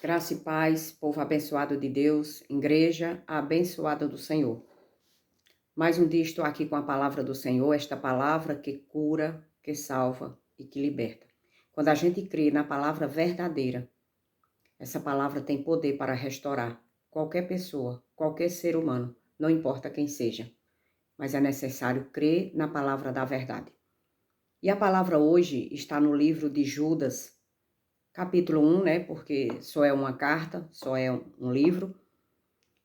Graça e paz, povo abençoado de Deus, igreja abençoada do Senhor. Mais um dia estou aqui com a palavra do Senhor, esta palavra que cura, que salva e que liberta. Quando a gente crê na palavra verdadeira, essa palavra tem poder para restaurar qualquer pessoa, qualquer ser humano, não importa quem seja. Mas é necessário crer na palavra da verdade. E a palavra hoje está no livro de Judas, capítulo 1, né? Porque só é uma carta, só é um livro.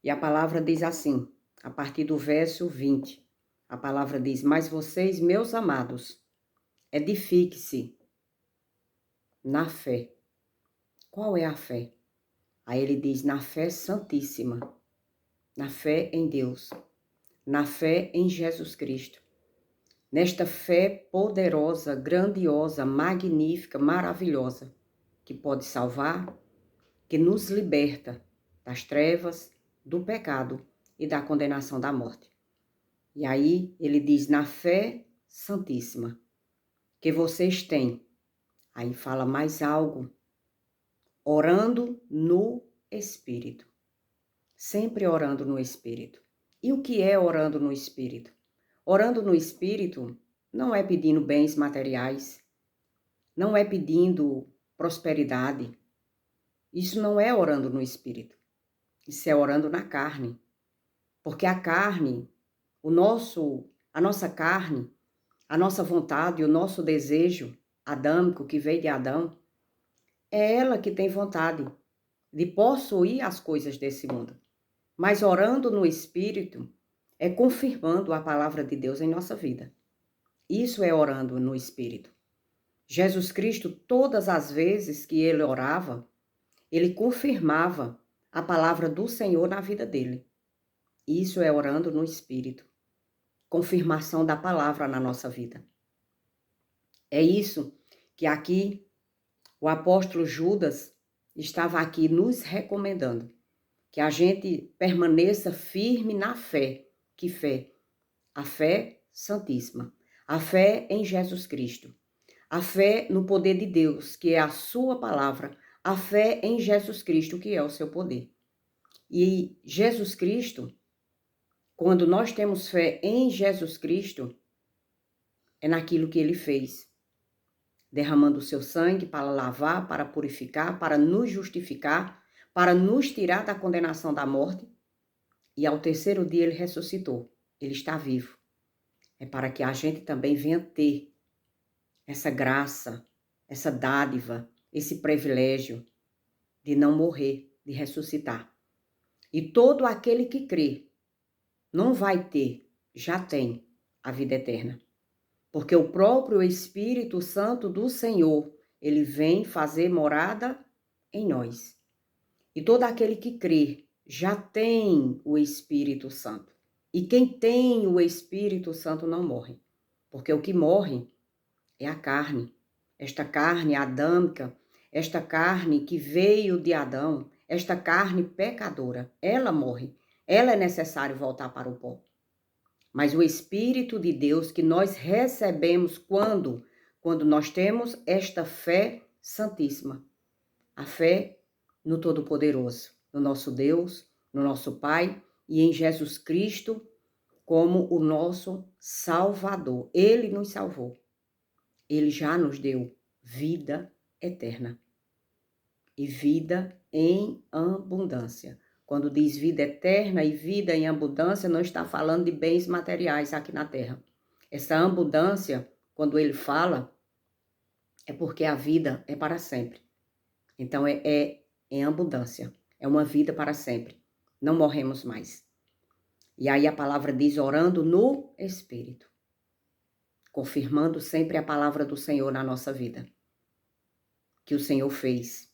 E a palavra diz assim, a partir do verso 20. A palavra diz: Mas vocês, meus amados, edifique-se na fé. Qual é a fé? Aí ele diz: na fé santíssima, na fé em Deus, na fé em Jesus Cristo. Nesta fé poderosa, grandiosa, magnífica, maravilhosa, que pode salvar, que nos liberta das trevas, do pecado e da condenação da morte. E aí ele diz, na fé santíssima, que vocês têm. Aí fala mais algo, orando no Espírito. Sempre orando no Espírito. E o que é orando no Espírito? Orando no Espírito não é pedindo bens materiais, não é pedindo prosperidade. Isso não é orando no Espírito. Isso é orando na carne. Porque a carne, a nossa carne, a nossa vontade, o nosso desejo adâmico que veio de Adão, é ela que tem vontade de possuir as coisas desse mundo. Mas orando no Espírito é confirmando a palavra de Deus em nossa vida. Isso é orando no Espírito. Jesus Cristo, todas as vezes que ele orava, ele confirmava a palavra do Senhor na vida dele. Isso é orando no Espírito. Confirmação da palavra na nossa vida. É isso que aqui o apóstolo Judas estava aqui nos recomendando, que a gente permaneça firme na fé. Que fé? A fé santíssima, a fé em Jesus Cristo, a fé no poder de Deus, que é a sua palavra, a fé em Jesus Cristo, que é o seu poder. E Jesus Cristo, quando nós temos fé em Jesus Cristo, é naquilo que ele fez, derramando o seu sangue para lavar, para purificar, para nos justificar, para nos tirar da condenação da morte. E ao terceiro dia ele ressuscitou. Ele está vivo. É para que a gente também venha ter essa graça, essa dádiva, esse privilégio de não morrer, de ressuscitar. E todo aquele que crê não vai ter, já tem a vida eterna. Porque o próprio Espírito Santo do Senhor, ele vem fazer morada em nós. E todo aquele que crê já tem o Espírito Santo. E quem tem o Espírito Santo não morre. Porque o que morre é a carne. Esta carne adâmica, esta carne que veio de Adão, esta carne pecadora, ela morre. Ela é necessário voltar para o pó. Mas o Espírito de Deus que nós recebemos quando nós temos esta fé santíssima. A fé no Todo-Poderoso, no nosso Deus, no nosso Pai e em Jesus Cristo como o nosso Salvador. Ele nos salvou. Ele já nos deu vida eterna. E vida em abundância. Quando diz vida eterna e vida em abundância, não está falando de bens materiais aqui na terra. Essa abundância, quando ele fala, é porque a vida é para sempre. Então, é em abundância. É uma vida para sempre. Não morremos mais. E aí a palavra diz orando no Espírito. Confirmando sempre a palavra do Senhor na nossa vida. Que o Senhor fez.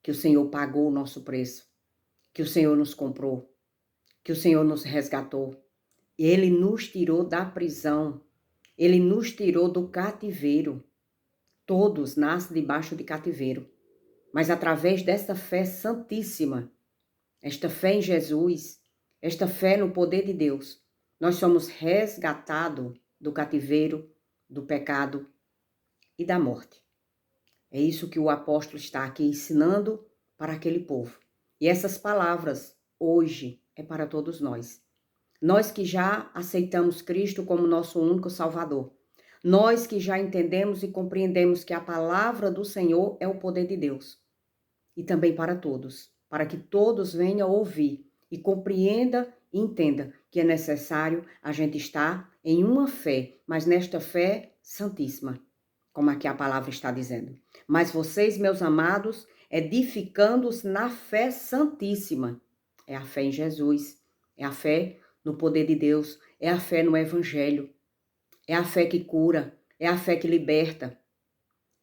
Que o Senhor pagou o nosso preço. Que o Senhor nos comprou, que o Senhor nos resgatou. Ele nos tirou da prisão, ele nos tirou do cativeiro. Todos nascem debaixo de cativeiro, mas através desta fé santíssima, esta fé em Jesus, esta fé no poder de Deus, nós somos resgatados do cativeiro, do pecado e da morte. É isso que o apóstolo está aqui ensinando para aquele povo. E essas palavras, hoje, é para todos nós. Nós que já aceitamos Cristo como nosso único Salvador. Nós que já entendemos e compreendemos que a palavra do Senhor é o poder de Deus. E também para todos, para que todos venham ouvir e compreenda e entenda que é necessário a gente estar em uma fé, mas nesta fé santíssima, como aqui a palavra está dizendo. Mas vocês, meus amados, edificando-os na fé santíssima. É a fé em Jesus, é a fé no poder de Deus, é a fé no Evangelho, é a fé que cura, é a fé que liberta,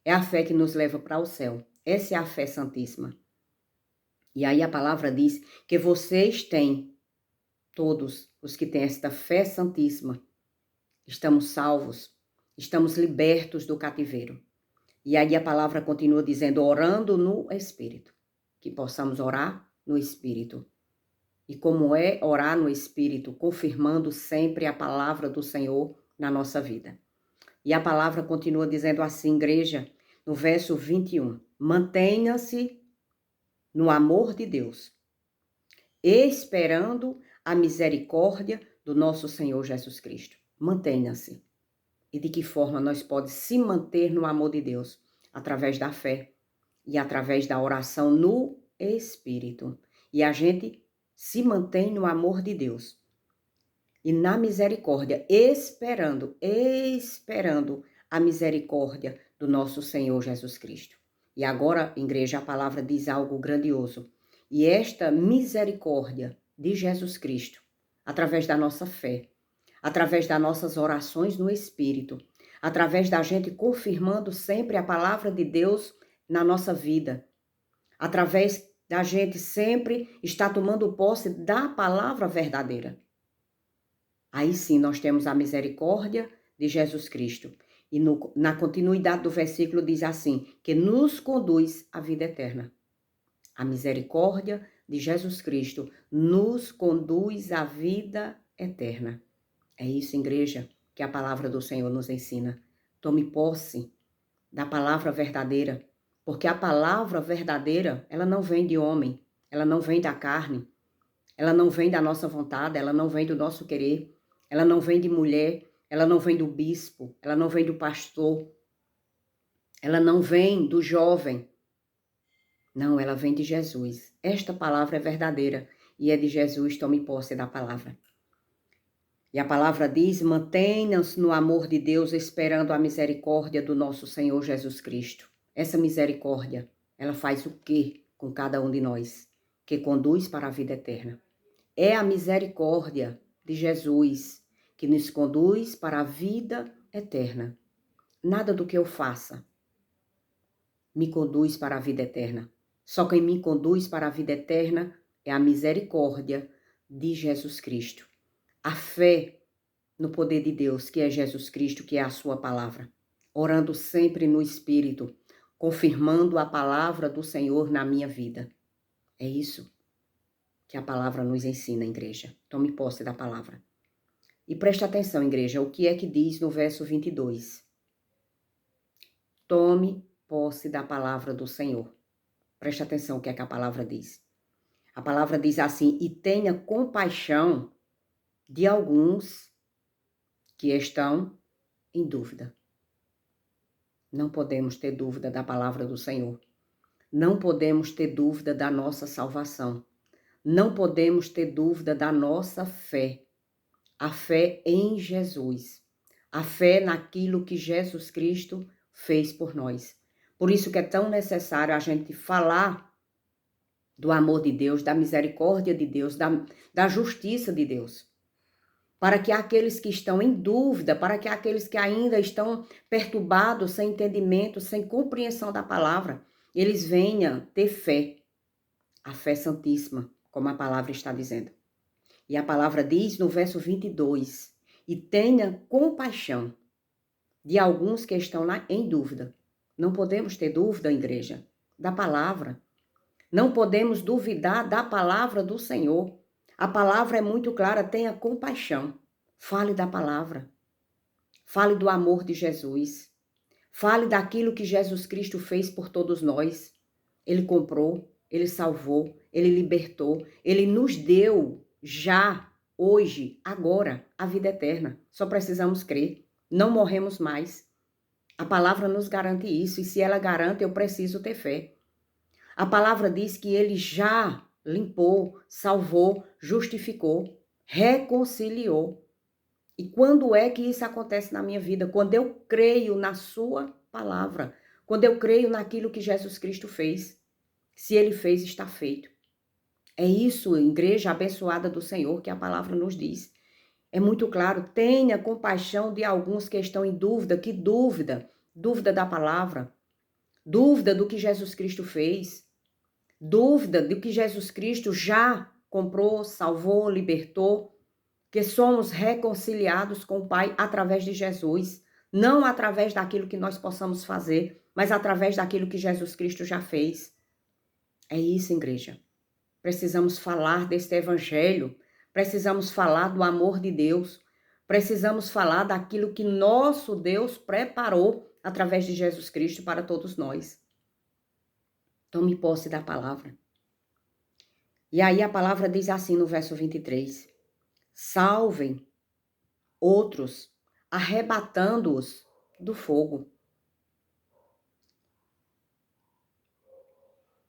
é a fé que nos leva para o céu. Essa é a fé santíssima. E aí a palavra diz que vocês têm, todos os que têm esta fé santíssima, estamos salvos, estamos libertos do cativeiro. E aí a palavra continua dizendo, orando no Espírito, que possamos orar no Espírito. E como é orar no Espírito, confirmando sempre a palavra do Senhor na nossa vida. E a palavra continua dizendo assim, igreja, no verso 21, mantenha-se no amor de Deus, esperando a misericórdia do nosso Senhor Jesus Cristo. Mantenha-se. E de que forma nós podemos se manter no amor de Deus? Através da fé e através da oração no Espírito. E a gente se mantém no amor de Deus e na misericórdia, esperando a misericórdia do nosso Senhor Jesus Cristo. E agora, igreja, a palavra diz algo grandioso. E esta misericórdia de Jesus Cristo, através da nossa fé, através das nossas orações no Espírito, através da gente confirmando sempre a palavra de Deus na nossa vida, através da gente sempre estar tomando posse da palavra verdadeira. Aí sim nós temos a misericórdia de Jesus Cristo. E na continuidade do versículo diz assim, que nos conduz à vida eterna. A misericórdia de Jesus Cristo nos conduz à vida eterna. É isso, igreja, que a palavra do Senhor nos ensina. Tome posse da palavra verdadeira, porque a palavra verdadeira, ela não vem de homem, ela não vem da carne, ela não vem da nossa vontade, ela não vem do nosso querer, ela não vem de mulher, ela não vem do bispo, ela não vem do pastor, ela não vem do jovem. Não, ela vem de Jesus. Esta palavra é verdadeira e é de Jesus, tome posse da palavra. E a palavra diz, mantenham-se no amor de Deus, esperando a misericórdia do nosso Senhor Jesus Cristo. Essa misericórdia, ela faz o quê com cada um de nós? Que conduz para a vida eterna. É a misericórdia de Jesus que nos conduz para a vida eterna. Nada do que eu faça me conduz para a vida eterna. Só quem me conduz para a vida eterna é a misericórdia de Jesus Cristo. A fé no poder de Deus, que é Jesus Cristo, que é a sua palavra. Orando sempre no Espírito, confirmando a palavra do Senhor na minha vida. É isso que a palavra nos ensina, igreja. Tome posse da palavra. E preste atenção, igreja, o que é que diz no verso 22. Tome posse da palavra do Senhor. Preste atenção o que é que a palavra diz. A palavra diz assim, e tenha compaixão de alguns que estão em dúvida. Não podemos ter dúvida da palavra do Senhor. Não podemos ter dúvida da nossa salvação. Não podemos ter dúvida da nossa fé. A fé em Jesus. A fé naquilo que Jesus Cristo fez por nós. Por isso que é tão necessário a gente falar do amor de Deus, da misericórdia de Deus, da justiça de Deus. Para que aqueles que estão em dúvida, para que aqueles que ainda estão perturbados, sem entendimento, sem compreensão da palavra, eles venham ter fé. A fé santíssima, como a palavra está dizendo. E a palavra diz no verso 22, e tenha compaixão de alguns que estão lá em dúvida. Não podemos ter dúvida, igreja, da palavra. Não podemos duvidar da palavra do Senhor. A palavra é muito clara, tenha compaixão. Fale da palavra. Fale do amor de Jesus. Fale daquilo que Jesus Cristo fez por todos nós. Ele comprou, Ele salvou, Ele libertou, Ele nos deu já, hoje, agora, a vida eterna. Só precisamos crer. Não morremos mais. A palavra nos garante isso, e se ela garante, eu preciso ter fé. A palavra diz que Ele já limpou, salvou, justificou, reconciliou. E quando é que isso acontece na minha vida? Quando eu creio na sua palavra. Quando eu creio naquilo que Jesus Cristo fez. Se Ele fez, está feito. É isso, igreja abençoada do Senhor, que a palavra nos diz. É muito claro, tenha compaixão de alguns que estão em dúvida. Que dúvida? Dúvida da palavra. Dúvida do que Jesus Cristo fez. Dúvida do que Jesus Cristo já comprou, salvou, libertou. Que somos reconciliados com o Pai através de Jesus. Não através daquilo que nós possamos fazer, mas através daquilo que Jesus Cristo já fez. É isso, igreja. Precisamos falar deste evangelho. Precisamos falar do amor de Deus. Precisamos falar daquilo que nosso Deus preparou através de Jesus Cristo para todos nós. Tome posse da palavra. E aí a palavra diz assim no verso 23. Salvem outros, arrebatando-os do fogo.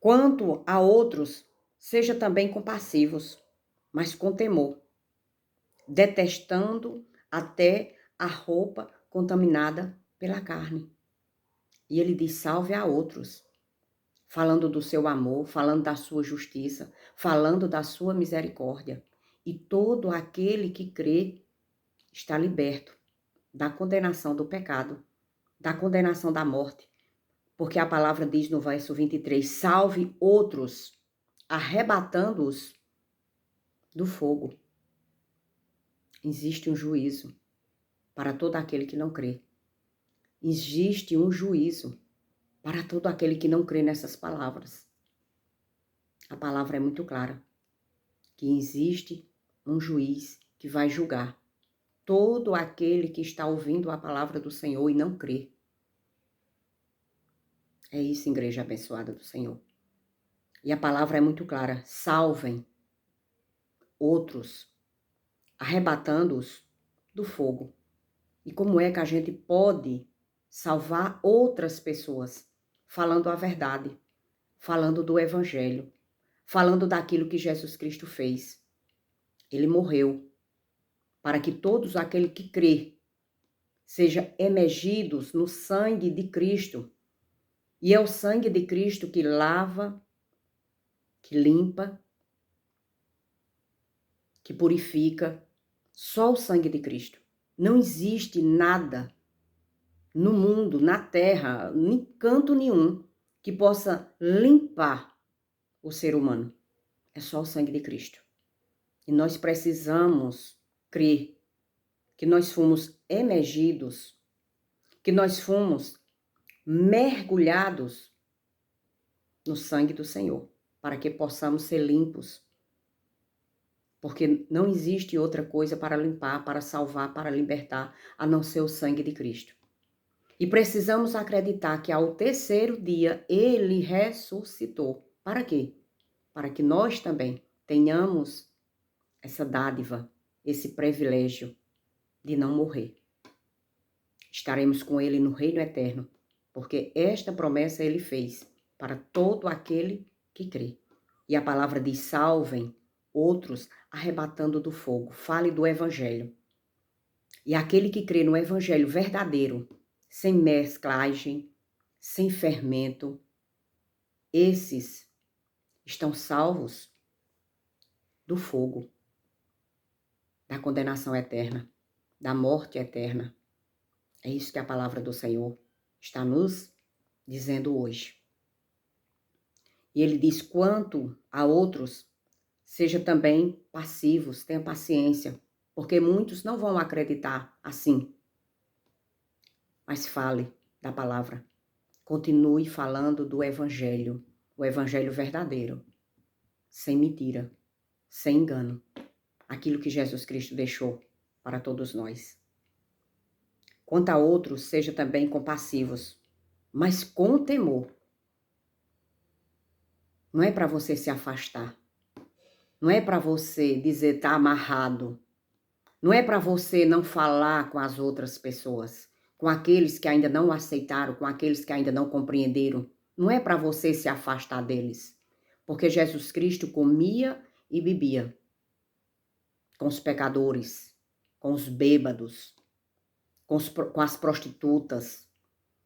Quanto a outros, seja também compassivos, mas com temor, detestando até a roupa contaminada pela carne. E ele diz, salve a outros, falando do seu amor, falando da sua justiça, falando da sua misericórdia. E todo aquele que crê está liberto da condenação do pecado, da condenação da morte. Porque a palavra diz no verso 23, salve outros, arrebatando-os do fogo. Existe um juízo para todo aquele que não crê. Existe um juízo para todo aquele que não crê nessas palavras. A palavra é muito clara, que existe um juiz que vai julgar todo aquele que está ouvindo a palavra do Senhor e não crê. É isso, igreja abençoada do Senhor. E a palavra é muito clara, salvem outros, arrebatando-os do fogo. E como é que a gente pode salvar outras pessoas? Falando a verdade, falando do evangelho, falando daquilo que Jesus Cristo fez. Ele morreu para que todos aqueles que crê sejam emergidos no sangue de Cristo. E é o sangue de Cristo que lava, que limpa, que purifica. Só o sangue de Cristo. Não existe nada no mundo, na terra, em canto nenhum, que possa limpar o ser humano. É só o sangue de Cristo. E nós precisamos crer que nós fomos emergidos, que nós fomos mergulhados no sangue do Senhor, para que possamos ser limpos. Porque não existe outra coisa para limpar, para salvar, para libertar, a não ser o sangue de Cristo. E precisamos acreditar que ao terceiro dia ele ressuscitou. Para quê? Para que nós também tenhamos essa dádiva, esse privilégio de não morrer. Estaremos com ele no reino eterno, porque esta promessa ele fez para todo aquele que crê. E a palavra diz, salvem outros arrebatando do fogo. Fale do evangelho. E aquele que crê no evangelho verdadeiro, sem mesclagem, sem fermento, esses estão salvos do fogo, da condenação eterna, da morte eterna. É isso que a palavra do Senhor está nos dizendo hoje. E ele diz, quanto a outros, seja também passivos, tenha paciência, porque muitos não vão acreditar assim. Mas fale da palavra. Continue falando do evangelho, o evangelho verdadeiro, sem mentira, sem engano. Aquilo que Jesus Cristo deixou para todos nós. Quanto a outros, seja também compassivos, mas com temor. Não é para você se afastar. Não é para você dizer tá amarrado. Não é para você não falar com as outras pessoas, com aqueles que ainda não aceitaram, com aqueles que ainda não compreenderam. Não é para você se afastar deles. Porque Jesus Cristo comia e bebia com os pecadores, com os bêbados, com as prostitutas,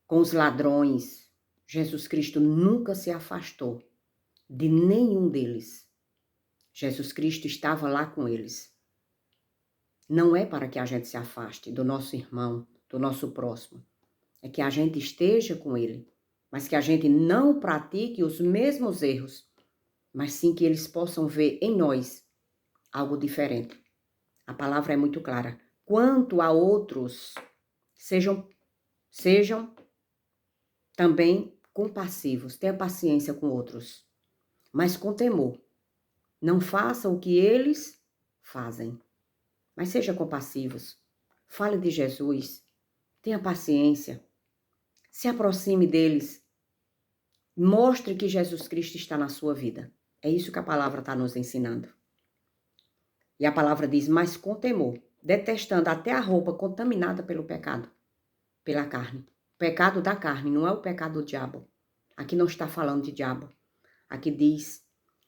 com os ladrões. Jesus Cristo nunca se afastou de nenhum deles. Jesus Cristo estava lá com eles. Não é para que a gente se afaste do nosso irmão, do nosso próximo. É que a gente esteja com ele, mas que a gente não pratique os mesmos erros, mas sim que eles possam ver em nós algo diferente. A palavra é muito clara. Quanto a outros, sejam também compassivos, tenha paciência com outros, mas com temor. Não faça o que eles fazem, mas seja compassivos. Fale de Jesus, tenha paciência, se aproxime deles, mostre que Jesus Cristo está na sua vida. É isso que a palavra está nos ensinando. E a palavra diz, mas com temor, detestando até a roupa contaminada pelo pecado, pela carne. O pecado da carne, não é o pecado do diabo. Aqui não está falando de diabo. Aqui diz,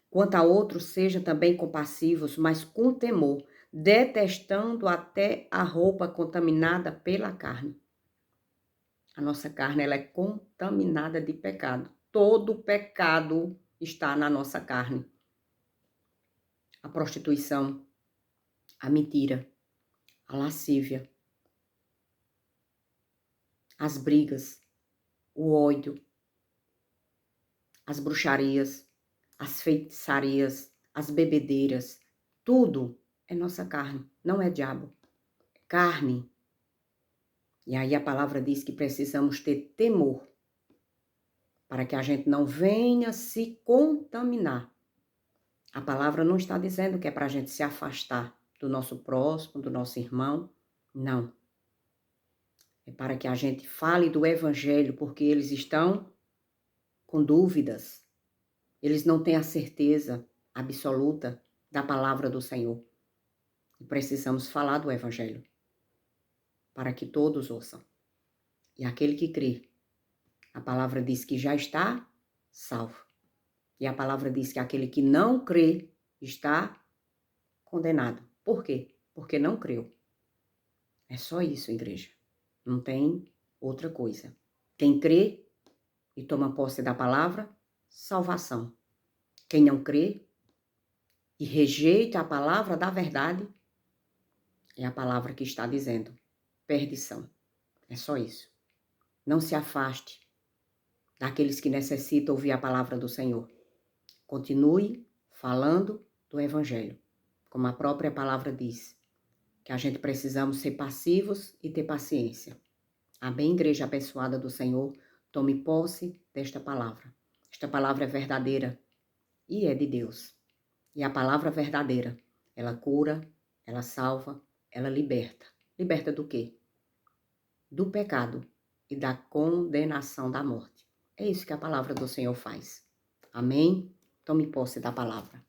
quanto a outros, sejam também compassivos, mas com temor, detestando até a roupa contaminada pela carne. A nossa carne, ela é contaminada de pecado. Todo pecado está na nossa carne. A prostituição, a mentira, a lascívia, as brigas, o ódio, as bruxarias, as feitiçarias, as bebedeiras, tudo é nossa carne, não é diabo, é carne. E aí a palavra diz que precisamos ter temor para que a gente não venha se contaminar. A palavra não está dizendo que é para a gente se afastar do nosso próximo, do nosso irmão, não. É para que a gente fale do evangelho, porque eles estão com dúvidas. Eles não têm a certeza absoluta da palavra do Senhor. E precisamos falar do evangelho, para que todos ouçam. E aquele que crê, a palavra diz que já está salvo. E a palavra diz que aquele que não crê está condenado. Por quê? Porque não creu. É só isso, igreja. Não tem outra coisa. Quem crê e toma posse da palavra, salvação. Quem não crê e rejeita a palavra da verdade, é a palavra que está dizendo perdição. É só isso. Não se afaste daqueles que necessitam ouvir a palavra do Senhor. Continue falando do evangelho, como a própria palavra diz, que a gente precisamos ser passivos e ter paciência. Amém, igreja abençoada do Senhor, tome posse desta palavra. Esta palavra é verdadeira e é de Deus. E a palavra verdadeira, ela cura, ela salva, ela liberta. Liberta do quê? Do pecado e da condenação da morte. É isso que a palavra do Senhor faz. Amém? Tome posse da palavra.